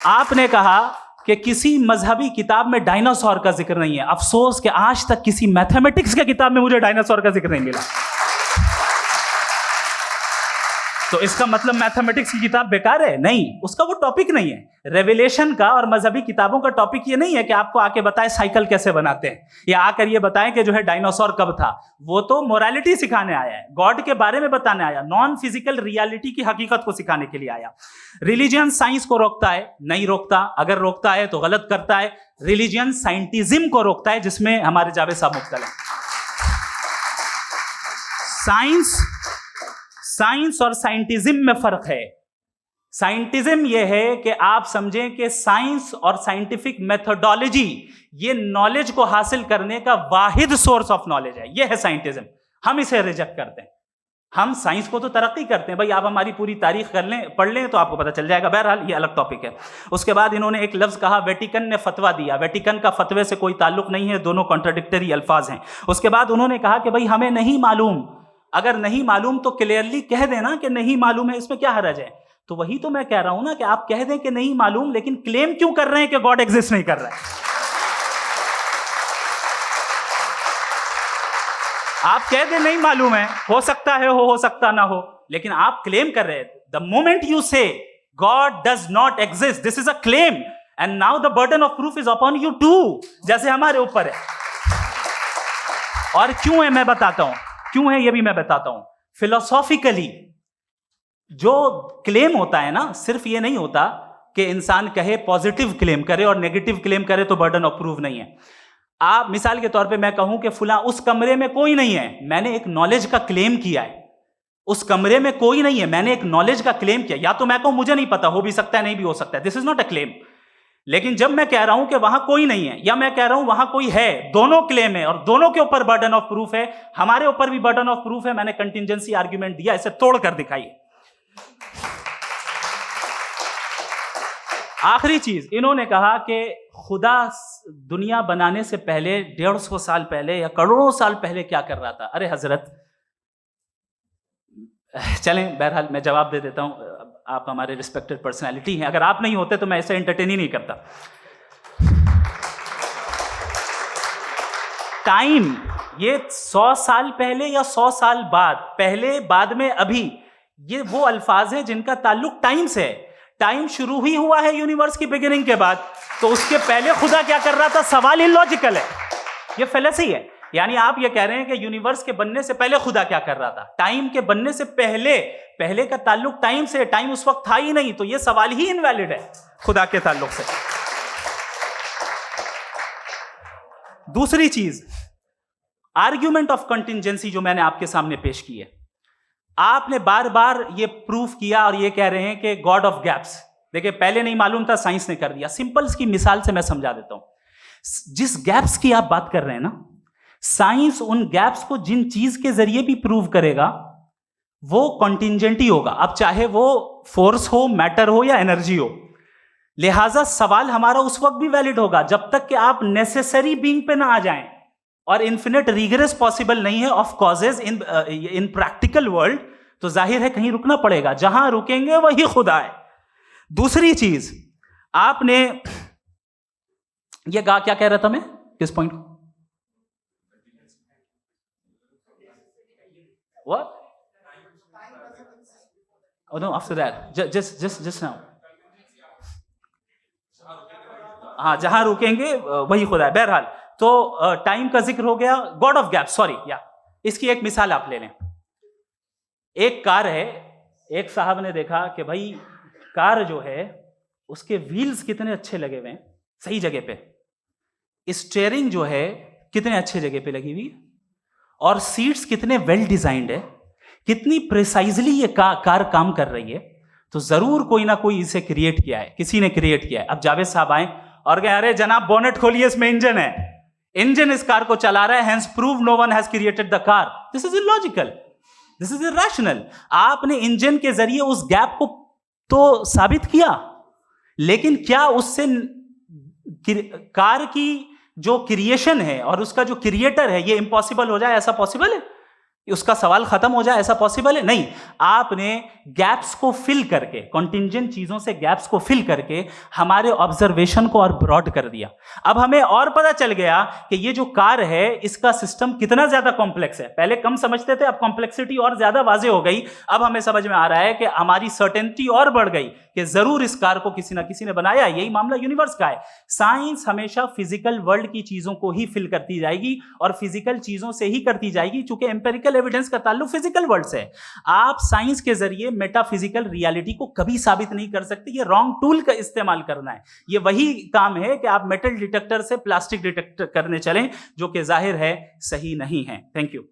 आपने कहा कि किसी मजहबी किताब में डायनासोर का जिक्र नहीं है। अफसोस कि आज तक किसी मैथमेटिक्स की किताब में मुझे डायनासोर का जिक्र नहीं मिला। तो इसका मतलब मैथमेटिक्स की किताब बेकार है? नहीं, उसका वो टॉपिक नहीं है। रेवलेशन का और मजहबी किताबों का टॉपिक ये नहीं है कि आपको आके बताए साइकिल कैसे बनाते हैं, या आकर ये बताएं कि जो है डायनासोर कब था। वो तो मोरालिटी सिखाने आया है, गॉड के बारे में बताने आया, नॉन फिजिकल रियलिटी की हकीकत को सिखाने के लिए आया। रिलीजियन साइंस को रोकता है? नहीं रोकता। अगर रोकता है तो गलत करता है। रिलीजियन साइंटिज्म को रोकता है, जिसमें हमारे जावेद साहब मुब्तला हैं। साइंस और साइंटिज्म में फर्क है। साइंटिज्म यह है कि आप समझें कि साइंस और साइंटिफिक मेथोडोलॉजी ये नॉलेज को हासिल करने का वाहिद सोर्स ऑफ नॉलेज है। यह है साइंटिज्म। हम इसे रिजेक्ट करते हैं। हम साइंस को तो तरक्की करते हैं, भाई आप हमारी पूरी तारीख कर लें, पढ़ लें तो आपको पता चल जाएगा। बहरहाल ये अलग टॉपिक है। उसके बाद इन्होंने एक लफ्ज कहा, वेटिकन ने फतवा दिया। वेटिकन का फतवे से कोई ताल्लुक नहीं है, दोनों कॉन्ट्राडिक्टरी अल्फाज हैं। उसके बाद उन्होंने कहा कि भाई हमें नहीं मालूम। अगर नहीं मालूम तो क्लियरली कह देना कि नहीं मालूम है, इसमें क्या हर्ज है? तो वही तो मैं कह रहा हूं ना कि आप कह दें कि नहीं मालूम, लेकिन क्लेम क्यों कर रहे हैं कि गॉड एग्जिस्ट नहीं कर रहा है? आप कह दें नहीं मालूम है, हो सकता है हो सकता ना हो, लेकिन आप क्लेम कर रहे हैं। The moment you say God does not exist, this is a claim, and now the burden of proof is upon you too, जैसे हमारे ऊपर है। और क्यों है मैं बताता हूं, क्यों है ये भी मैं बताता हूं। फिलोसॉफिकली जो क्लेम होता है ना, सिर्फ ये नहीं होता कि इंसान कहे पॉजिटिव क्लेम करे और नेगेटिव क्लेम करे तो बर्डन ऑफ प्रूफ नहीं है। आप मिसाल के तौर पे मैं कहूं कि फुला उस कमरे में कोई नहीं है, मैंने एक नॉलेज का क्लेम किया है। उस कमरे में कोई नहीं है, मैंने एक नॉलेज का क्लेम किया। या तो मैं कहूं मुझे नहीं पता, हो भी सकता है नहीं भी हो सकता है, this is not a claim. लेकिन जब मैं कह रहा हूं कि वहां कोई नहीं है, या मैं कह रहा हूं वहां कोई है, दोनों क्लेम है और दोनों के ऊपर बर्डन ऑफ प्रूफ है। हमारे ऊपर भी बर्डन ऑफ प्रूफ है। मैंने कंटिजेंसी आर्ग्यूमेंट दिया, इसे तोड़कर दिखाइए। आखिरी चीज, इन्होंने कहा कि खुदा दुनिया बनाने से पहले 150 साल पहले या करोड़ों साल पहले क्या कर रहा था। अरे हजरत, चलें बहरहाल मैं जवाब दे देता हूं। आप हमारे रिस्पेक्टेड पर्सनैलिटी हैं, अगर आप नहीं होते तो मैं ऐसे एंटरटेन ही नहीं करता। टाइम, ये 100 साल पहले या 100 साल बाद, पहले बाद में अभी, ये वो अल्फाज हैं जिनका ताल्लुक टाइम से है। टाइम शुरू ही हुआ है यूनिवर्स की बिगिनिंग के बाद, तो उसके पहले खुदा क्या कर रहा था? सवाल इलॉजिकल है, ये फेलेसी है। यानी आप ये कह रहे हैं कि यूनिवर्स के बनने से पहले खुदा क्या कर रहा था? टाइम के बनने से पहले, पहले का ताल्लुक टाइम से, टाइम उस वक्त था ही नहीं, तो ये सवाल ही इनवैलिड है खुदा के ताल्लुक से। दूसरी चीज, आर्ग्यूमेंट ऑफ कंटिजेंसी जो मैंने आपके सामने पेश की है, आपने बार बार ये प्रूफ किया और ये कह रहे हैं कि गॉड ऑफ गैप्स। देखिए, पहले नहीं मालूम था, साइंस ने कर दिया। सिंपल की मिसाल से मैं समझा देता हूं। जिस गैप्स की आप बात कर रहे हैं ना, साइंस उन गैप्स को जिन चीज के जरिए भी प्रूव करेगा वो कॉन्टिजेंट ही होगा। अब चाहे वो फोर्स हो, मैटर हो या एनर्जी हो। लिहाजा सवाल हमारा उस वक्त भी वैलिड होगा जब तक कि आप नेसेसरी बीइंग पे ना आ जाएं, और इन्फिनिट रिग्रेस पॉसिबल नहीं है of causes in practical world, तो जाहिर है कहीं रुकना पड़ेगा। जहां रुकेंगे वही खुदा है। दूसरी चीज, आपने ये कहा, क्या कह रहा था मैं, किस पॉइंट को? What? Oh no, after that. Just now. हाँ, जहां रुकेंगे वही खुदा है। बहरहाल, तो टाइम का जिक्र हो गया, गॉड ऑफ गैप, सॉरी, या इसकी एक मिसाल आप ले लें। एक कार है, एक साहब ने देखा कि भाई कार जो है उसके व्हील्स कितने अच्छे लगे हुए हैं, सही जगह पे। स्टीयरिंग जो है कितने अच्छे जगह पे लगी हुई, और सीट्स कितने वेल डिजाइंड है, कितनी प्रिसाइजली ये कार काम कर रही है। तो जरूर कोई ना कोई इसे क्रिएट किया है, किसी ने क्रिएट किया है। अब जावेद साहब आए और कहे, अरे जनाब बोनेट खोलिए, इसमें इंजन है, इंजन इस कार को चला रहा है, hence prove no one has created the car. This is illogical, this is irrational. आपने इंजन के जरिए उस गैप को तो साबित किया, लेकिन क्या उससे कार की जो क्रिएशन है और उसका जो क्रिएटर है ये इम्पॉसिबल हो जाए? ऐसा पॉसिबल है? उसका सवाल खत्म हो जाए, ऐसा पॉसिबल है? नहीं। आपने गैप्स को फिल करके, कॉन्टिंजेंट चीजों से गैप्स को फिल करके हमारे ऑब्जर्वेशन को और ब्रॉड कर दिया। अब हमें और पता चल गया कि ये जो कार है इसका सिस्टम कितना ज्यादा कॉम्प्लेक्स है। पहले कम समझते थे, अब कॉम्प्लेक्सिटी और ज्यादा वाजे हो गई। अब हमें समझ में आ रहा है कि हमारी सर्टेनिटी और बढ़ गई कि जरूर इस कार को किसी ना किसी ने बनाया। यही मामला यूनिवर्स का है। साइंस हमेशा फिजिकल वर्ल्ड की चीजों को ही फिल करती जाएगी और फिजिकल चीजों से ही करती जाएगी, क्योंकि एम्पिरिकल एविडेंस का ताल्लुक फिजिकल वर्ल्ड से है। आप साइंस के जरिए मेटाफिजिकल रियलिटी को कभी साबित नहीं कर सकते। ये रॉन्ग टूल का इस्तेमाल करना है। ये वही काम है कि आप मेटल डिटेक्टर से प्लास्टिक डिटेक्टर करने चलें, जो कि जाहिर है सही नहीं है। Thank you.